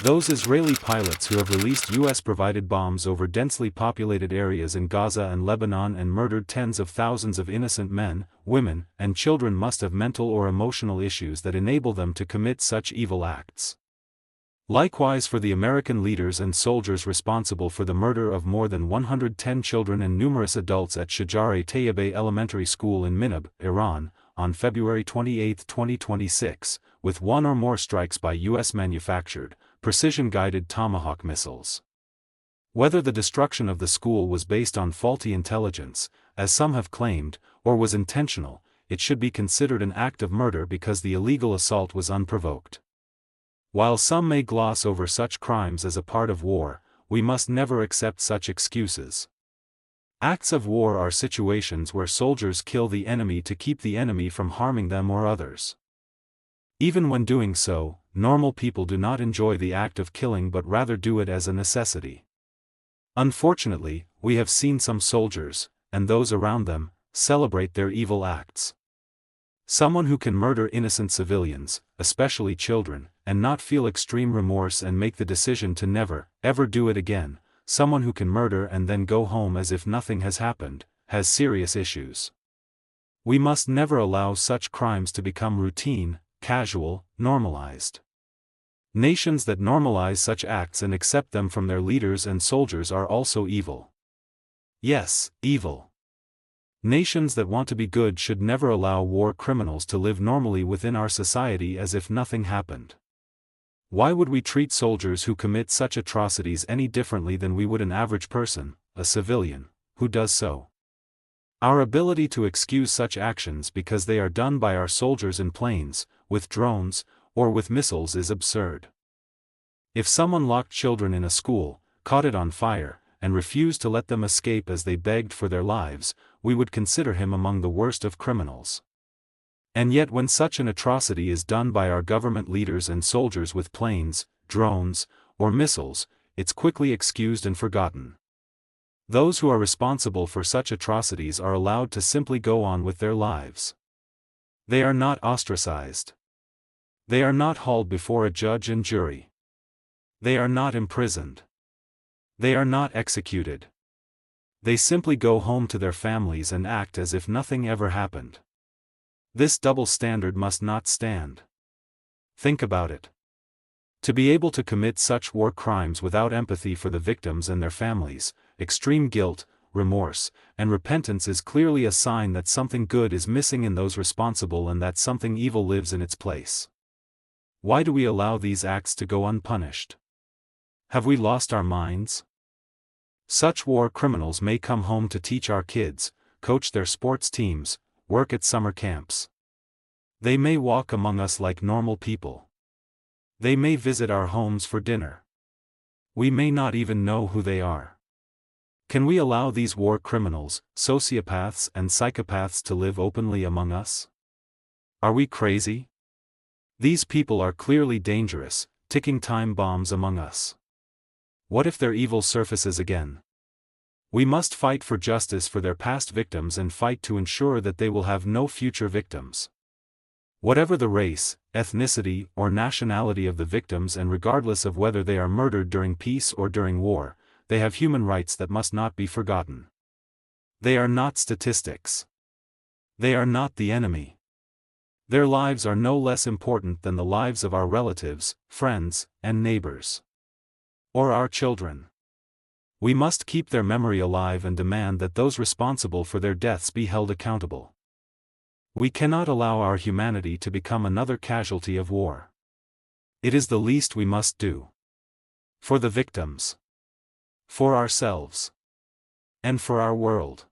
Those Israeli pilots who have released US-provided bombs over densely populated areas in Gaza and Lebanon and murdered tens of thousands of innocent men, women, and children must have mental or emotional issues that enable them to commit such evil acts. Likewise for the American leaders and soldiers responsible for the murder of more than 110 children and numerous adults at Shajar-e-Tayyibeh Elementary School in Minab, Iran, on February 28, 2026, with one or more strikes by US-manufactured, precision-guided Tomahawk missiles. Whether the destruction of the school was based on faulty intelligence, as some have claimed, or was intentional, it should be considered an act of murder because the illegal assault was unprovoked. While some may gloss over such crimes as a part of war, we must never accept such excuses. Acts of war are situations where soldiers kill the enemy to keep the enemy from harming them or others. Even when doing so, normal people do not enjoy the act of killing but rather do it as a necessity. Unfortunately, we have seen some soldiers, and those around them, celebrate their evil acts. Someone who can murder innocent civilians, especially children, and not feel extreme remorse and make the decision to never, ever do it again, someone who can murder and then go home as if nothing has happened, has serious issues. We must never allow such crimes to become routine, casual, normalized. Nations that normalize such acts and accept them from their leaders and soldiers are also evil. Yes, evil. Nations that want to be good should never allow war criminals to live normally within our society as if nothing happened. Why would we treat soldiers who commit such atrocities any differently than we would an average person, a civilian, who does so? Our ability to excuse such actions because they are done by our soldiers in planes, with drones, or with missiles is absurd. If someone locked children in a school, caught it on fire, and refused to let them escape as they begged for their lives, we would consider him among the worst of criminals. And yet when such an atrocity is done by our government leaders and soldiers with planes, drones, or missiles, it's quickly excused and forgotten. Those who are responsible for such atrocities are allowed to simply go on with their lives. They are not ostracized. They are not hauled before a judge and jury. They are not imprisoned. They are not executed. They simply go home to their families and act as if nothing ever happened. This double standard must not stand. Think about it. To be able to commit such war crimes without empathy for the victims and their families, extreme guilt, remorse, and repentance is clearly a sign that something good is missing in those responsible and that something evil lives in its place. Why do we allow these acts to go unpunished? Have we lost our minds? Such war criminals may come home to teach our kids, coach their sports teams, work at summer camps. They may walk among us like normal people. They may visit our homes for dinner. We may not even know who they are. Can we allow these war criminals, sociopaths and psychopaths to live openly among us? Are we crazy? These people are clearly dangerous, ticking time bombs among us. What if their evil surfaces again? We must fight for justice for their past victims and fight to ensure that they will have no future victims. Whatever the race, ethnicity, or nationality of the victims and regardless of whether they are murdered during peace or during war, they have human rights that must not be forgotten. They are not statistics. They are not the enemy. Their lives are no less important than the lives of our relatives, friends, and neighbors. Or our children. We must keep their memory alive and demand that those responsible for their deaths be held accountable. We cannot allow our humanity to become another casualty of war. It is the least we must do. For the victims. For ourselves. And for our world.